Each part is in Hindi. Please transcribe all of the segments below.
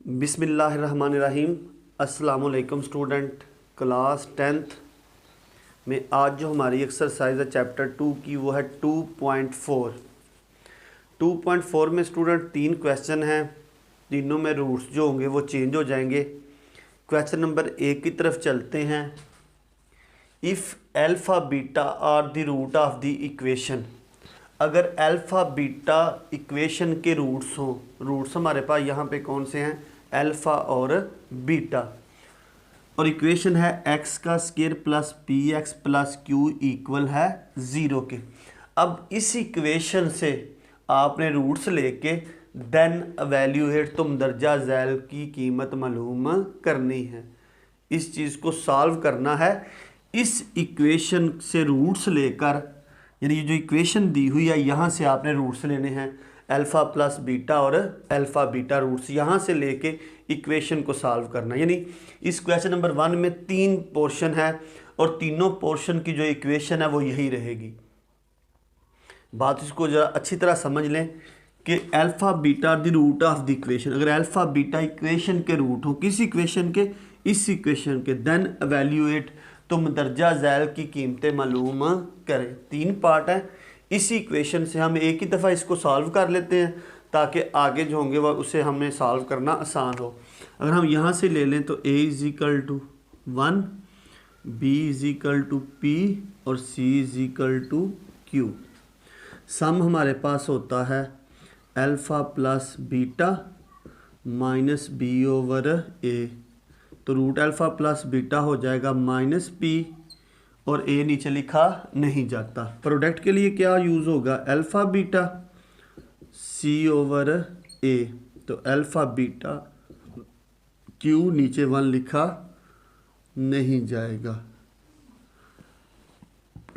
बिस्मिल्लाहिर्रहमानिर्रहीम। अस्सलामुअलैकुम स्टूडेंट। क्लास 10th में आज जो हमारी एक्सरसाइज है चैप्टर 2 की वो है 2.4। 2.4 में स्टूडेंट 3 क्वेश्चन हैं, तीनों में रूट्स जो होंगे वो चेंज हो जाएंगे। क्वेश्चन नंबर 1 की तरफ चलते हैं। If alpha beta are the root of the equation, अगर अल्फ़ा बीटा इक्वेशन के रूट्स हों, रूट्स हमारे पास यहाँ पे कौन से हैं, अल्फ़ा और बीटा, और इक्वेशन है एक्स का square plus P x plus Q equal है 0 के। अब इस इक्वेशन से आपने रूट्स लेके देन एवेल्यूएट, तुम दर्जा झैल की कीमत मालूम करनी है। इस चीज़ को सॉल्व करना है। इस इक्वेशन से रूट्स लेकर, यानी ये जो इक्वेशन दी हुई है यहाँ से आपने रूट्स लेने हैं, अल्फ़ा प्लस बीटा और अल्फ़ा बीटा रूट्स यहाँ से लेके इक्वेशन को सॉल्व करना। यानी इस क्वेश्चन नंबर 1 में 3 पोर्शन है और तीनों पोर्शन की जो इक्वेशन है वो यही रहेगी। बात इसको जरा अच्छी तरह समझ लें कि alpha beta the root of the equation, अगर अल्फ़ा बीटा इक्वेशन के रूट हो किसी इक्वेशन के, इस इक्वेशन के, देन एवेल्यूएट, तुम दर्जा झैल की कीमतें मालूम करें। 3 पार्ट है। इसी इक्वेशन से हम एक ही दफ़ा इसको सॉल्व कर लेते हैं ताकि आगे जो होंगे वह उसे हमें सॉल्व करना आसान हो। अगर हम यहाँ से ले लें तो a is to 1, b is to p और c is to q। Sum हमारे पास होता है alpha plus beta minus b over a, तो रूट अल्फ़ा प्लस बीटा हो जाएगा माइनस पी और a नीचे लिखा नहीं जाता। प्रोडक्ट के लिए क्या यूज़ होगा, alpha beta c over a, तो अल्फ़ा बीटा q नीचे 1 लिखा नहीं जाएगा।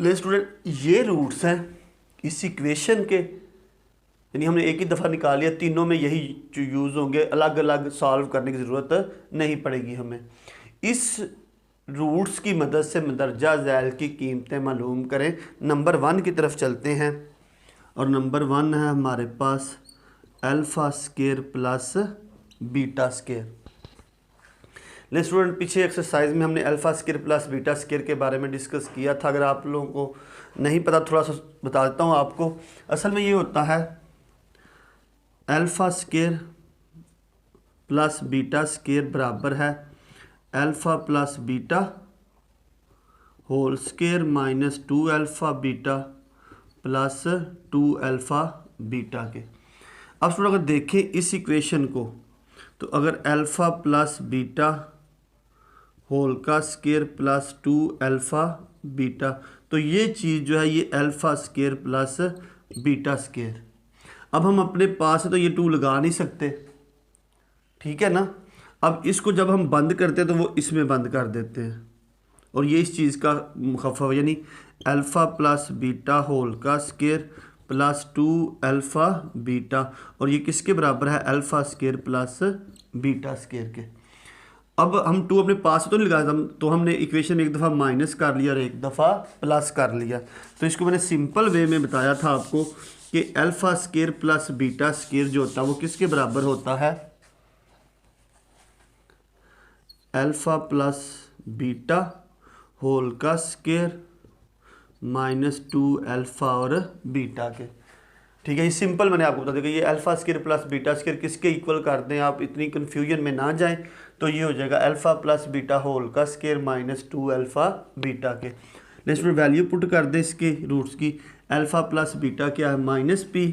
ले स्टूडेंट, ये रूट्स हैं इस इक्वेशन के, यानी हमने एक ही दफ़ा निकाल लिया, तीनों में यही जो यूज़ होंगे, अलग अलग सॉल्व करने की ज़रूरत नहीं पड़ेगी हमें। इस रूट्स की मदद से दर्जा झैल की कीमतें मालूम करें। नंबर 1 की तरफ चलते हैं और नंबर 1 है हमारे पास alpha square plus beta square. ले स्टूडेंट, पीछे एक्सरसाइज में हमने alpha square plus beta square के बारे में डिस्कस किया था। अगर आप लोगों को नहीं पता, थोड़ा सा बता देता हूँ आपको। असल में ये होता है alpha square plus beta square बराबर है alpha plus beta whole square minus 2 alpha beta plus 2 alpha beta के। अब स्टूडेंट अगर देखें इस इक्वेशन को, तो अगर अल्फ़ा प्लस बीटा होल का स्क्वायर प्लस 2 अल्फ़ा बीटा, तो ये चीज़ जो है ये alpha square plus beta square. अब हम अपने पास है तो ये 2 लगा नहीं सकते, ठीक है ना। अब इसको जब हम बंद करते हैं तो वो इसमें बंद कर देते हैं और ये इस चीज़ का मुखफ़फ़, यानी अल्फ़ा प्लस बीटा होल का स्क्वायर प्लस 2 अल्फ़ा बीटा, और ये किसके बराबर है, alpha square plus beta square के। अब हम 2 अपने पास तो नहीं लगाया, तो हमने इक्वेशन में एक दफ़ा माइनस कर लिया और एक दफ़ा प्लस कर लिया। तो इसको मैंने सिंपल वे में बताया था आपको कि alpha square plus beta square जो होता है वो किसके बराबर होता है, अल्फ़ा प्लस बीटा होल का स्क्वायर माइनस 2 अल्फ़ा और बीटा के। ठीक है, ये सिंपल मैंने आपको बता दिया कि ये alpha square plus beta square किसके इक्वल कर दें, आप इतनी कन्फ्यूजन में ना जाएं। तो ये हो जाएगा अल्फ़ा प्लस बीटा होल का स्क्वायर माइनस 2 अल्फ़ा बीटा के। लेकिन वैल्यू पुट कर दें इसके रूट्स की। अल्फ़ा प्लस बीटा क्या है, माइनस पी,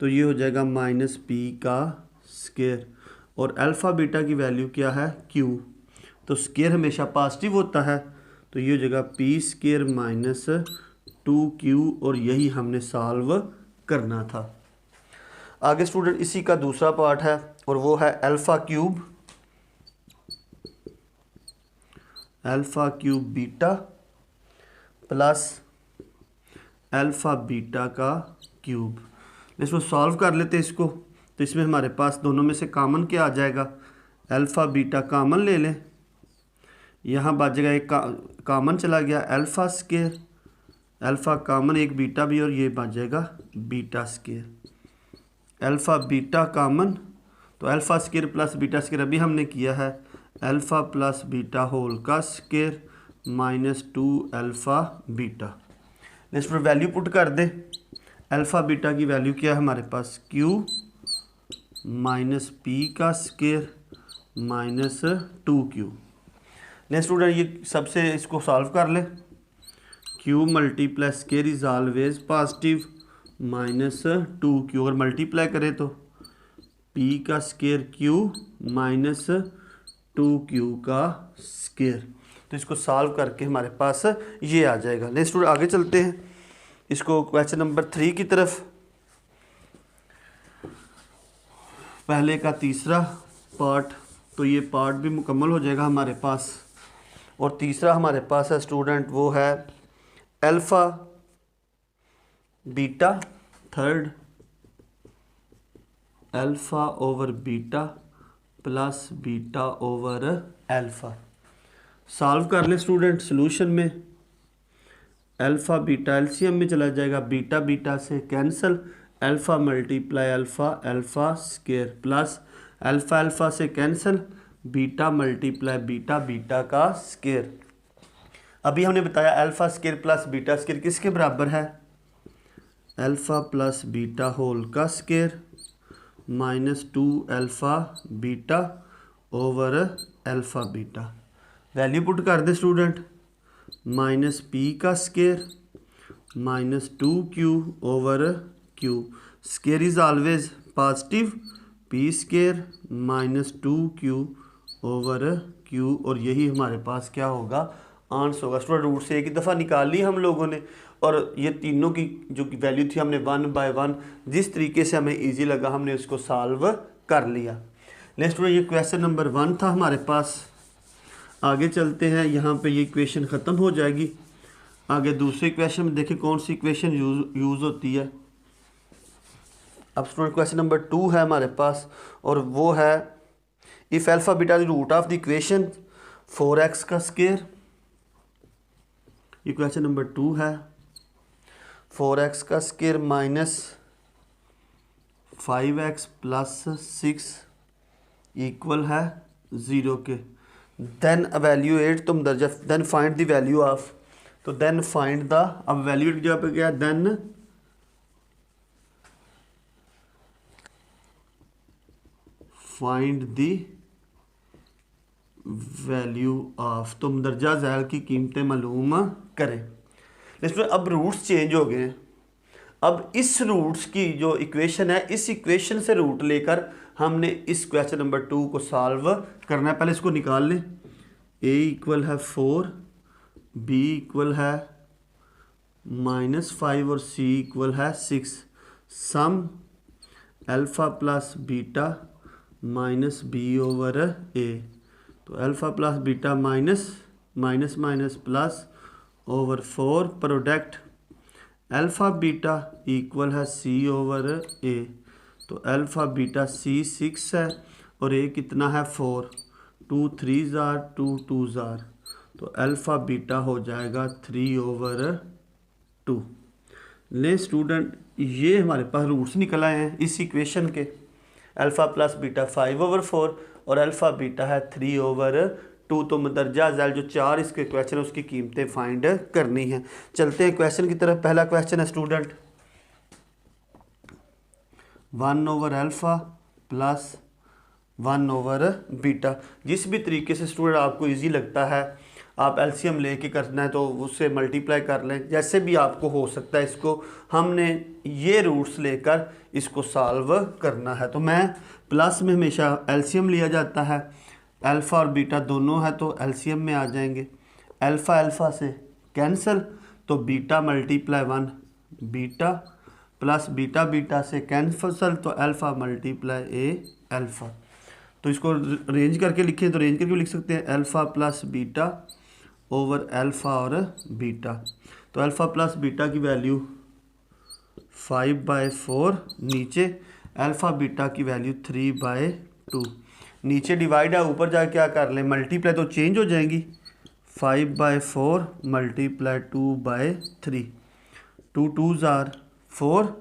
तो ये हो जाएगा माइनस पी का स्क्वायर, और अल्फ़ा बीटा की वैल्यू क्या है, क्यू, तो स्क्वायर हमेशा पॉजिटिव होता है, तो ये हो जाएगा पी स्क्वायर माइनस 2q, और यही हमने सॉल्व करना था। आगे स्टूडेंट इसी का दूसरा पार्ट है और वो है alpha cube beta plus alpha beta का क्यूब। इसको सॉल्व कर लेते हैं इसको। तो इसमें हमारे पास दोनों में से कॉमन क्या आ जाएगा, अल्फ़ा बीटा कॉमन ले लें, यहाँ बचेगा एक कॉमन चला गया अल्फ़ा स्क्वायर, अल्फ़ा कॉमन एक बीटा भी, और ये बच जाएगा beta square. Alpha beta common तो alpha square plus beta square अभी हमने किया है अल्फ़ा प्लस बीटा होल का square minus 2 alpha beta. Next value put कर दे। अल्फ़ा बीटा की वैल्यू क्या है हमारे पास क्यू माइनस पी का square minus 2q। Next student ये सबसे इसको सॉल्व कर ले। q multiply square is always positive minus 2q। अगर मल्टीप्लाई करें तो p का स्क्वायर q माइनस 2q का स्क्वायर। तो इसको सॉल्व करके हमारे पास ये आ जाएगा। नेक्स्ट स्टूडेंट आगे चलते हैं इसको क्वेश्चन नंबर 3 की तरफ। पहले का तीसरा पार्ट, तो ये पार्ट भी मुकम्मल हो जाएगा हमारे पास। और तीसरा हमारे पास है स्टूडेंट वो है alpha beta third alpha over beta plus beta over alpha. Solve कर ले स्टूडेंट। सॉल्यूशन में अल्फ़ा बीटा एलसीएम में चला जाएगा, बीटा बीटा से cancel, alpha multiply alpha alpha square plus alpha alpha से cancel, beta multiply beta beta का स्क्वायर। अभी हमने बताया alpha square plus beta square किसके बराबर है अल्फ़ा प्लस बीटा होल का square minus 2 alpha beta over alpha beta. Value put कर दे स्टूडेंट। माइनस पी का square minus 2q over q। Square is always positive, P square minus 2q over q। और यही हमारे पास क्या होगा आंसर होगा। स्टूडेंट रूट से एक ही दफ़ा निकाल ली हम लोगों ने और ये तीनों की जो वैल्यू थी हमने 1 बाय 1 जिस तरीके से हमें इजी लगा हमने उसको सॉल्व कर लिया। नेक्स्ट ये क्वेश्चन नंबर 1 था हमारे पास। आगे चलते हैं, यहाँ पे ये इक्वेशन ख़त्म हो जाएगी। आगे दूसरे इक्वेशन में देखें कौन सी इक्वेशन यूज़ होती है। अब स्टूडेंट क्वेश्चन नंबर 2 है हमारे पास और वो है if alpha beta the root of the equation 4x का स्क्वायर। ये क्वेश्चन नंबर 2 है। 4x का square minus 5x plus 6 equal है 0 के। देन एवेल्यूएट तुम दर्जा then find the value of, तो देन फाइंड द, अब वैल्यूएट की जगह पे क्या है then find the value of, तुम दर्जा ज़ैल की कीमतें मालूम करें। लेकिन अब रूट्स चेंज हो गए हैं। अब इस रूट्स की जो इक्वेशन है इस इक्वेशन से रूट लेकर हमने इस क्वेश्चन नंबर 2 को सॉल्व करना है। पहले इसको निकाल लें। a इक्वल है 4, b इक्वल है -5 और c इक्वल है 6। Sum alpha plus beta minus b over a। तो alpha plus beta minus minus minus plus over 4 product alpha beta equal है c ओवर a। तो अल्फ़ा बीटा c 6 है और a कितना है 4। 2 3 ज़ार 2 2 ज़ार, तो अल्फ़ा बीटा हो जाएगा 3 ओवर 2। ले स्टूडेंट ये हमारे पास रूट्स निकल आए हैं इस इक्वेशन के। अल्फ़ा प्लस बीटा 5 ओवर 4 और अल्फ़ा बीटा है 3 ओवर 2। तो मदरजा ज़ैल जो 4 इसके क्वेश्चन है उसकी कीमतें फाइंड करनी है। चलते हैं क्वेश्चन की तरफ। पहला क्वेश्चन है student 1 over alpha plus 1 over beta. जिस भी तरीके से स्टूडेंट आपको इजी लगता है आप एलसीएम लेके करना है तो उससे मल्टीप्लाई कर लें, जैसे भी आपको हो सकता है। इसको हमने ये रूट्स लेकर इसको सॉल्व करना है। तो मैं प्लस में हमेशा एलसीएम लिया जाता है, अल्फ़ा और बीटा दोनों है तो एलसीएम में आ जाएंगे। अल्फ़ा अल्फ़ा से कैंसिल, तो beta multiply 1 beta plus beta beta से कैंसिल, तो अल्फ़ा मल्टीप्लाई ए अल्फ़ा। तो इसको रेंज करके लिखें तो रेंज करके लिख सकते हैं alpha plus beta over alpha और बीटा। तो अल्फ़ा प्लस बीटा की वैल्यू 5/4 नीचे, अल्फ़ा बीटा की वैल्यू 3/2 नीचे डिवाइड है, ऊपर जाके क्या कर लें मल्टीप्लाई तो चेंज हो जाएंगी। 5/4 मल्टीप्लाई 2/3, 2 2 ज़ार 4,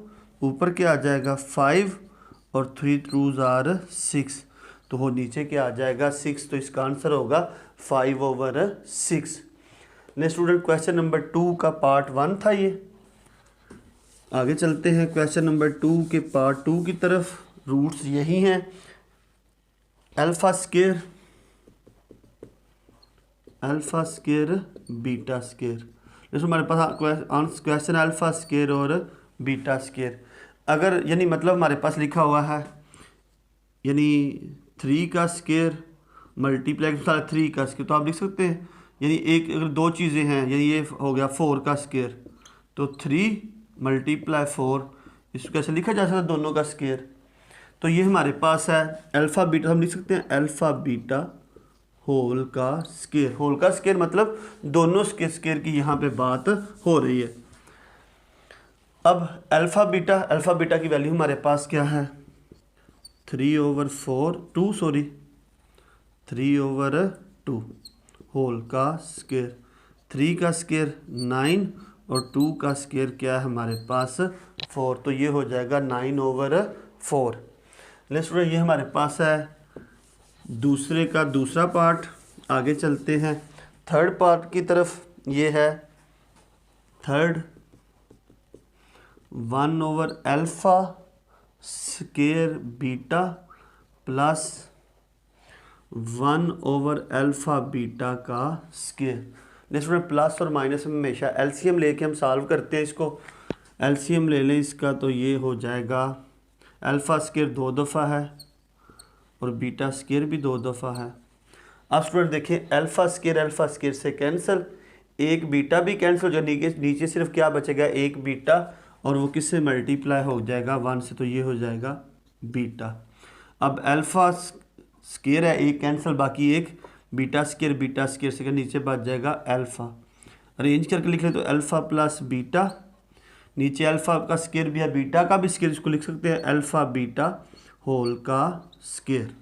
ऊपर क्या आ जाएगा 5 और 3 ट्रूज आर 6, तो वो नीचे क्या आ जाएगा 6, तो इसका आंसर होगा 5/6। नेक्स्ट स्टूडेंट क्वेश्चन नंबर 2 का पार्ट 1 था ये। आगे चलते हैं क्वेश्चन नंबर 2 के पार्ट 2 की तरफ। रूट्स यही हैं, अल्फा स्क्वायर बीटा स्क्वायर। जैसे हमारे पास क्वेश्चन अल्फा स्क्वायर और बीटा स्क्वायर, अगर यानी मतलब हमारे पास लिखा हुआ है यानी 3 का स्क्वायर मल्टीप्लाई 3 का स्क्वायर, तो आप लिख सकते हैं यानी एक अगर दो चीज़ें हैं, यानी ये हो गया 4 का स्क्वायर, तो 3 × 4, इसको कैसे लिखा जा सकता है दोनों का स्क्वायर। तो ये हमारे पास है अल्फ़ा बीटा, हम लिख सकते हैं अल्फ़ा बीटा होल का स्क्वायर। होल का स्क्वायर मतलब दोनों स्क्वायर की यहाँ पे बात हो रही है। अब अल्फ़ा बीटा की वैल्यू हमारे पास क्या है 3/2 होल का स्क्वायर, 3 का स्क्वायर 9 और 2 का स्क्वायर क्या है हमारे पास 4, तो ये हो जाएगा 9/4। लेट्स स्टूडेंट ये हमारे पास है दूसरे का दूसरा पार्ट। आगे चलते हैं थर्ड पार्ट की तरफ। ये है थर्ड 1/अल्फ़ा स्क्वायर बीटा प्लस 1/अल्फ़ा बीटा का स्क्वायर। नेक्स्ट में प्लस और माइनस में हमेशा एलसीएम लेके हम सॉल्व करते हैं इसको। एलसीएम ले लें इसका, तो ये हो जाएगा अल्फ़ा स्क्वायर 2 दफ़ा है और बीटा स्क्वायर भी 2 दफ़ा है। अब स्टूडेंट देखिए अल्फ़ा स्क्वायर से कैंसिल, एक बीटा भी कैंसिल, जो नीचे सिर्फ क्या बचेगा एक बीटा, और वो किससे मल्टीप्लाई हो जाएगा 1 से, तो ये हो जाएगा बीटा। अब अल्फ़ा स्क्वायर है एक कैंसिल, बाकी एक बीटा स्क्वायर से नीचे बच जाएगा अल्फ़ा। अरेंज करके लिख ले तो अल्फ़ा प्लस बीटा, नीचे अल्फ़ा का स्क्वायर भी है बीटा का भी स्क्वायर, इसको लिख सकते हैं अल्फ़ा बीटा होल का स्क्वायर।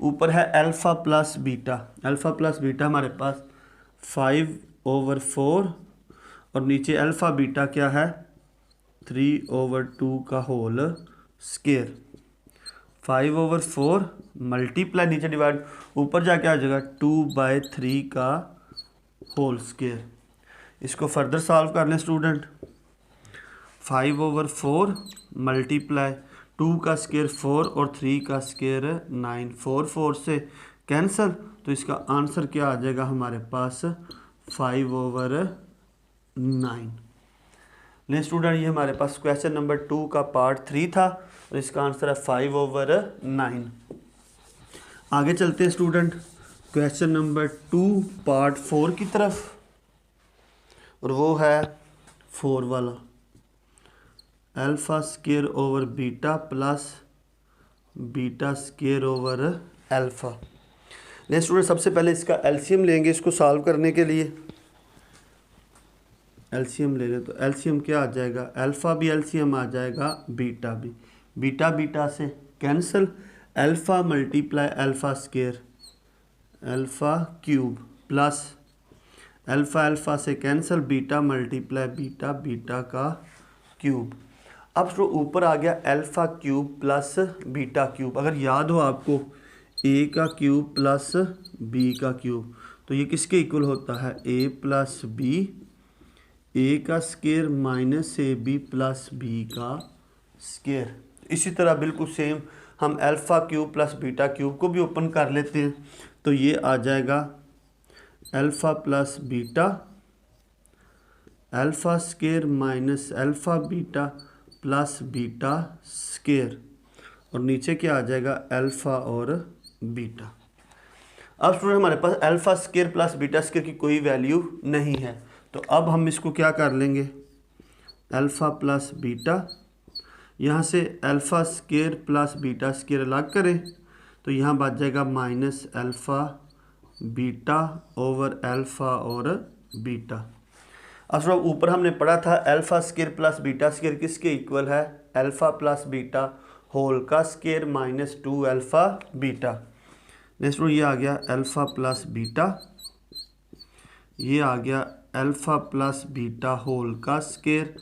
ऊपर है अल्फ़ा प्लस बीटा हमारे पास 5/4 और नीचे अल्फ़ा बीटा क्या है 3/2 का होल स्क्वायर। 5/4 मल्टीप्लाई नीचे डिवाइड, ऊपर जाके आ जाएगा 2/3 का होल स्क्वायर। इसको फर्दर सॉल्व कर लें स्टूडेंट। 5/4 मल्टीप्लाई 2 का स्क्वायर 4 और 3 का स्क्वायर 9, 4 से कैंसिल, तो इसका आंसर क्या आ जाएगा हमारे पास 5/9। नेक्स्ट स्टूडेंट ये हमारे पास क्वेश्चन नंबर 2 का पार्ट 3 था और इसका आंसर है 5/9। आगे चलते हैं स्टूडेंट क्वेश्चन नंबर 2 पार्ट 4 की तरफ, और वो है 4 वाला alpha square over beta plus beta square over alpha. Next student सबसे पहले इसका एलसीएम लेंगे इसको सॉल्व करने के लिए। एलसीएम ले लें तो एलसीएम क्या आ जाएगा, अल्फ़ा भी एलसीएम आ जाएगा, बीटा भी, बीटा से cancel, alpha multiply alpha square alpha cube plus alpha से कैंसिल, बीटा मल्टीप्लाई बीटा का क्यूब। अब जो ऊपर आ गया alpha cube plus beta cube, अगर याद हो आपको ए का क्यूब प्लस बी का क्यूब, तो ये किसके इक्वल होता है ए प्लस बी, ए का square minus a b plus b का स्क्वायर। इसी तरह बिल्कुल सेम हम alpha cube plus beta cube को भी ओपन कर लेते हैं, तो ये आ जाएगा alpha plus beta alpha square minus alpha beta plus beta square, और नीचे क्या आ जाएगा अल्फ़ा और बीटा। अब स्टूडेंट हमारे पास alpha square plus beta square की कोई वैल्यू नहीं है, तो अब हम इसको क्या कर लेंगे अल्फ़ा प्लस बीटा, यहाँ से alpha square plus beta square अलग करें तो यहाँ बच जाएगा minus alpha beta over alpha और बीटा। अब ऊपर हमने पढ़ा था alpha square plus beta square किसके इक्वल है, अल्फ़ा प्लस बीटा होल का square minus 2 alpha beta. Next ये आ गया अल्फ़ा प्लस बीटा, ये आ गया अल्फ़ा प्लस बीटा होल का square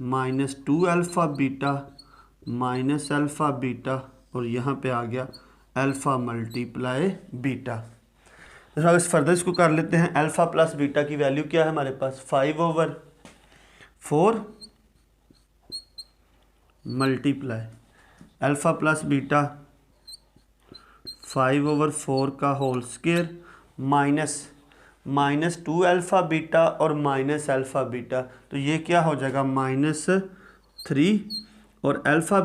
minus 2 alpha beta minus alpha beta और यहाँ पे आ गया अल्फ़ा मल्टीप्लाई बीटा। तो अगर फर्दर इसको कर लेते हैं, अल्फ़ा प्लस बीटा की वैल्यू क्या है हमारे पास 5/4 मल्टीप्लाई अल्फ़ा प्लस बीटा 5/4 का whole square minus 2 alpha beta और माइनस अल्फ़ा बीटा, तो ये क्या हो जाएगा -3 और अल्फ़ा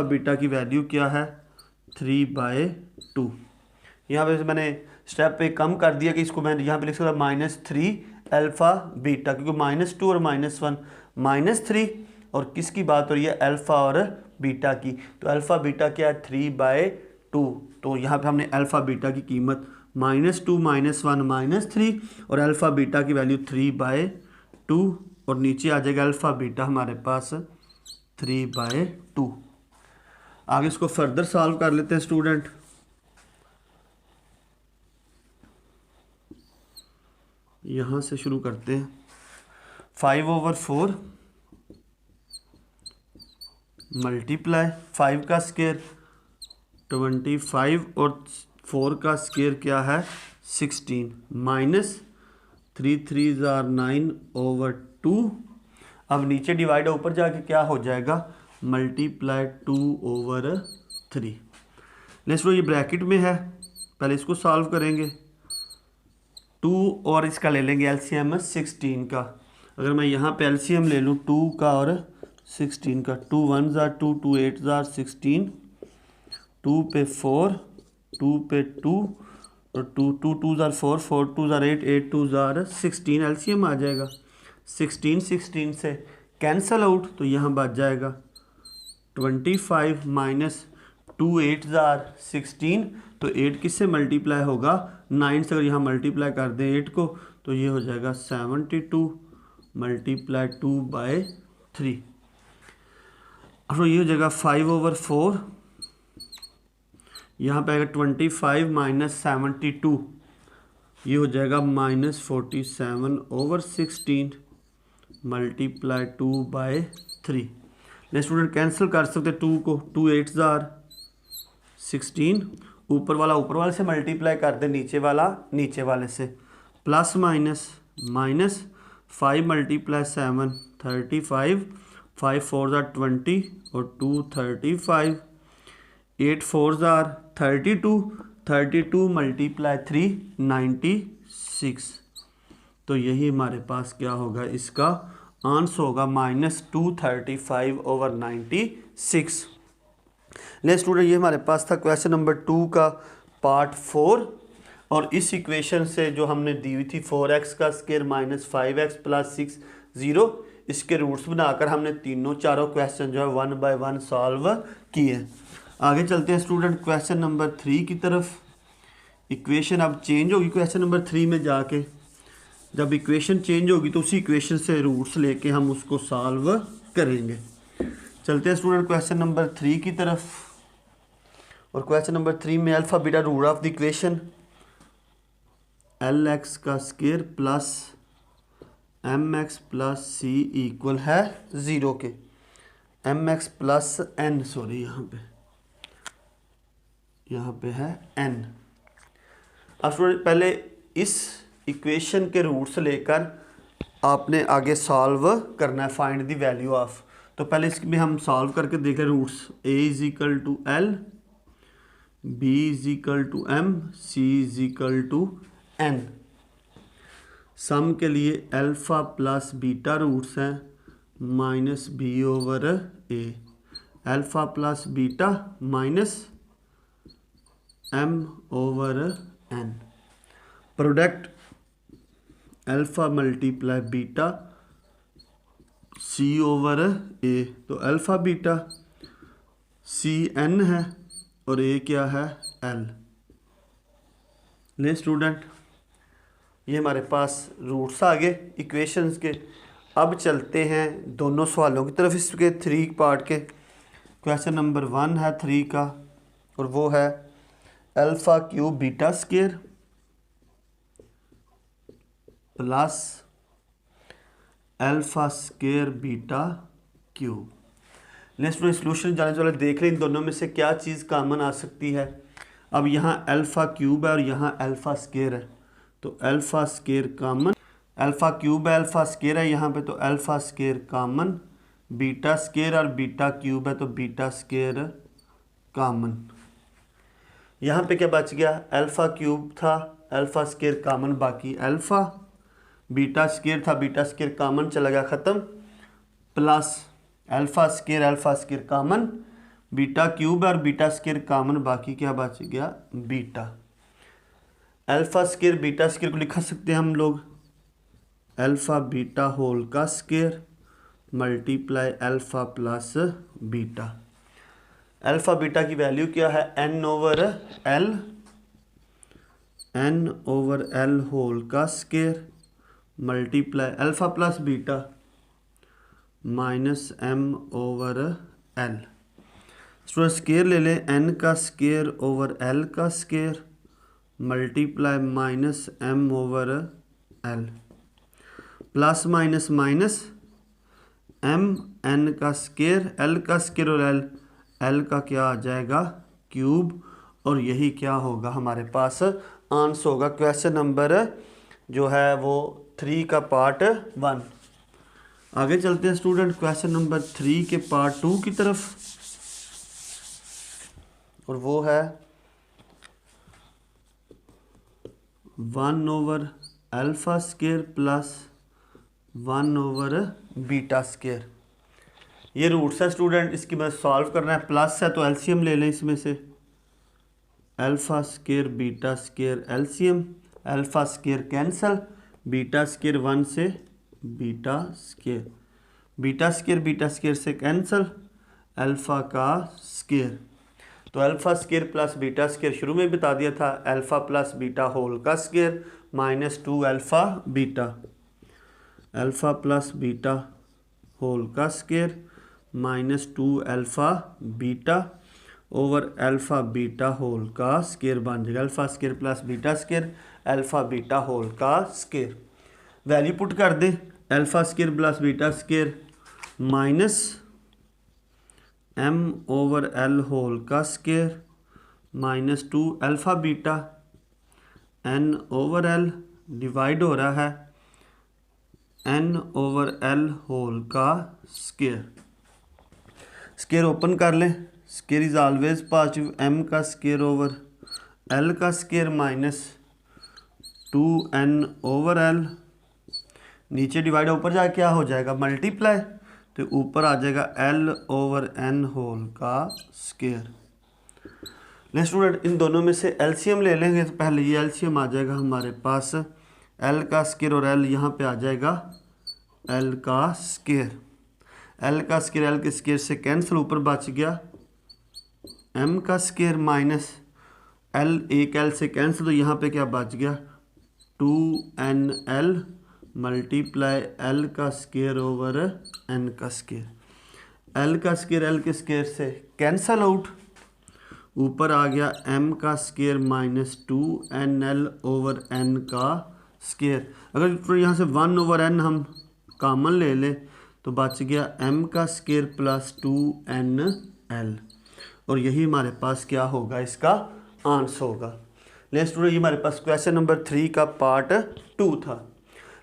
बीटा की वैल्यू क्या है 3/2। यहाँ पे मैंने स्टेप पे कम कर दिया कि इसको मैं यहाँ पे लिख सकता -3 अल्फ़ा बीटा, क्योंकि -2 और -1 -3 और किसकी बात हो रही है अल्फ़ा और बीटा की, तो अल्फ़ा बीटा क्या है 3/2। तो यहाँ पे हमने अल्फ़ा बीटा की कीमत -2 -1 -3 और अल्फ़ा बीटा की वैल्यू 3/2 और नीचे आ जाएगा अल्फ़ा बीटा हमारे पास 3/2। आगे इसको फर्दर सॉल्व कर लेते हैं स्टूडेंट। यहाँ से शुरू करते हैं। 5/4 मल्टीप्लाई 5 का स्क्वायर 25 और 4 का स्क्वायर क्या है 16 माइनस 3 3 9/2। अब नीचे डिवाइड ऊपर जाके क्या हो जाएगा मल्टीप्लाई 2/3। नेक्स्ट ये ब्रैकेट में है, पहले इसको सॉल्व करेंगे। 2 और इसका ले लेंगे एलसीएम 16 का। अगर मैं यहाँ पे एलसीएम ले लूँ 2 का और 16 का, 2 1 2 2 8 16, 2 पे 4 2 पे 2 और 2 2 2 4 4 2 8 8 2 16 एलसीएम आ जाएगा। 16 से कैंसल आउट, तो यहाँ बच जाएगा 25 माइनस 2 8 16, तो 8 किससे मल्टीप्लाई होगा 9 से, अगर यहाँ मल्टीप्लाई कर दें 8 को तो ये हो जाएगा 72 मल्टीप्लाई 2/3। अब ये हो जाएगा 5/4, यहाँ पे आएगा 25 माइनस 72, ये हो जाएगा -47/16 मल्टीप्लाई 2/3। नेक्स्ट स्टूडेंट कैंसिल कर सकते 2 को, 2 8 16, ऊपर वाला से मल्टीप्लाई कर दे नीचे वाले से, प्लस माइनस 5 मल्टीप्लाई 7 35, 5 4 20 और 2 35, 8 4 32 मल्टीप्लाई 3 96। तो यही हमारे पास क्या होगा, इसका आंसर होगा -235/96। नेक्स्ट स्टूडेंट ये हमारे पास था क्वेश्चन नंबर 2 का पार्ट 4, और इस इक्वेशन से जो हमने दी हुई थी 4x का स्क्वायर -5x + 6 0, इसके रूट्स बनाकर हमने चारों क्वेश्चन जो है 1 बाय 1 सॉल्व किए। आगे चलते हैं स्टूडेंट क्वेश्चन नंबर 3 की तरफ। इक्वेशन अब चेंज होगी क्वेश्चन नंबर 3 में जाके, जब इक्वेशन चेंज होगी तो उसी इक्वेशन से रूट्स लेके हम उसको सॉल्व करेंगे। चलते हैं स्टूडेंट क्वेश्चन नंबर 3 की तरफ। और क्वेश्चन नंबर 3 में alpha beta root of the equation LX का square plus MX plus C equal है 0 के, MX प्लस N, सॉरी यहाँ पे है N। अब स्टूडेंट पहले इस इक्वेशन के रूट्स लेकर आपने आगे सॉल्व करना है, फाइंड द वैल्यू ऑफ। तो पहले इसमें हम सॉल्व करके देखें roots. A = L, B = M, C = N। Sum के लिए अल्फ़ा प्लस बीटा रूट्स हैं -B/A, alpha plus beta -M/N। Product alpha multiply beta C/A, तो अल्फ़ा बीटा CN है और A क्या है L। ले स्टूडेंट ये हमारे पास रूट्स आ गए इक्वेशंस के। अब चलते हैं दोनों सवालों की तरफ, इसके 3 पार्ट के। क्वेश्चन नंबर 1 है 3 का, और वो है alpha cube beta square plus alpha square beta cube. Next solution जाने से पहले देख लें इन दोनों में से क्या चीज़ कॉमन आ सकती है। अब यहाँ अल्फ़ा क्यूब है और यहाँ अल्फ़ा स्केयर है, तो alpha square common, alpha cube है अल्फ़ा स्केयर है यहाँ पे, तो alpha square common, beta square और बीटा क्यूब है तो बीटा स्केयर कॉमन। यहाँ पे क्या बच गया, अल्फ़ा क्यूब था अल्फ़ा स्केयर कॉमन, बाकी अल्फ़ा, बीटा स्केयर था बीटा स्केयर कॉमन चला गया ख़त्म, plus alpha square common, beta cube और बीटा स्केयर कॉमन, बाकी क्या बच गया beta. Alpha square beta square को लिखा सकते हैं हम लोग अल्फ़ा बीटा होल का square multiply alpha plus beta. Alpha beta की वैल्यू क्या है, n ओवर एल होल का square multiply alpha plus beta minus m over l। Student square ले लें, n का स्केयर ओवर l का square multiply minus m over l, plus minus minus m, n का स्केयर, l का स्केयर और l का क्या आ जाएगा क्यूब, और यही क्या होगा हमारे पास आंसर होगा क्वेश्चन नंबर जो है वो 3 का पार्ट 1। आगे चलते हैं स्टूडेंट क्वेश्चन नंबर 3 के पार्ट 2 की तरफ, और वो है 1 over alpha square plus 1 over beta square. ये रूट्स है स्टूडेंट, इसकी मदद सॉल्व करना है, प्लस है तो एलसीएम ले लें इसमें से, alpha square beta square LCM, alpha square cancel, beta square 1 से बीटा स्केयर, बीटा स्केयर से कैंसल, अल्फ़ा का स्केयर, तो alpha square plus beta square शुरू में बता दिया था, अल्फ़ा प्लस बीटा होल का square minus 2 alpha beta, alpha plus beta whole का square minus 2 alpha beta over alpha beta whole का स्केयर बन जाएगा, alpha square plus beta square alpha beta whole का स्केयर। वैल्यू पुट कर दें, alpha square plus beta square minus m over l whole का square minus 2 alpha beta n over l divide हो रहा है n ओवर l होल का स्केयर। स्केयर ओपन कर लें, square is always positive, m का स्केयर ओवर l का square minus 2n over l, नीचे डिवाइड ऊपर जाके क्या हो जाएगा मल्टीप्लाई, तो ऊपर आ जाएगा l ओवर n होल का स्केयर। नेक्स्ट स्टूडेंट इन दोनों में से एलसीएम ले लेंगे, तो पहले ये एलसीएम आ जाएगा हमारे पास l का स्केयर और l यहाँ पे आ जाएगा l का स्केयर, l का स्केयर l के स्केयर से कैंसिल, ऊपर बच गया m का स्केयर माइनस l, एक l से कैंसिल, तो यहाँ पे क्या बच गया 2nl मल्टीप्लाई l का स्केयर ओवर n का स्केयर, l का स्केयर l के स्केयर से कैंसल आउट, ऊपर आ गया m का square minus 2nl over n का स्केयर। अगर यहाँ से 1 ओवर n हम कॉमन ले लें तो बच गया m का स्केयर प्लस 2nl, और यही हमारे पास क्या होगा इसका आंसर होगा। लेट्स स्टूडेंट ये हमारे पास क्वेश्चन नंबर 3 का पार्ट 2 था।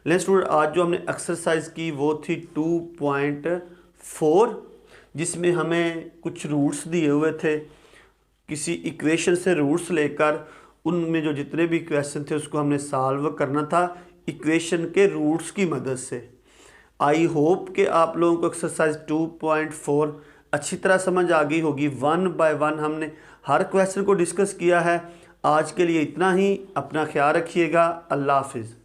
लेट्स स्टूडेंट आज जो हमने एक्सरसाइज की वो थी 2.4, जिसमें हमें कुछ रूट्स दिए हुए थे, किसी इक्वेशन से रूट्स लेकर उनमें जो जितने भी क्वेश्चन थे उसको हमने सॉल्व करना था इक्वेशन के रूट्स की मदद से। आई होप कि आप लोगों को एक्सरसाइज 2.4 अच्छी तरह समझ आ गई होगी। 1 बाय 1 हमने हर क्वेश्चन को डिस्कस किया है। आज के लिए इतना ही, अपना ख्याल रखिएगा। अल्लाह हाफिज़।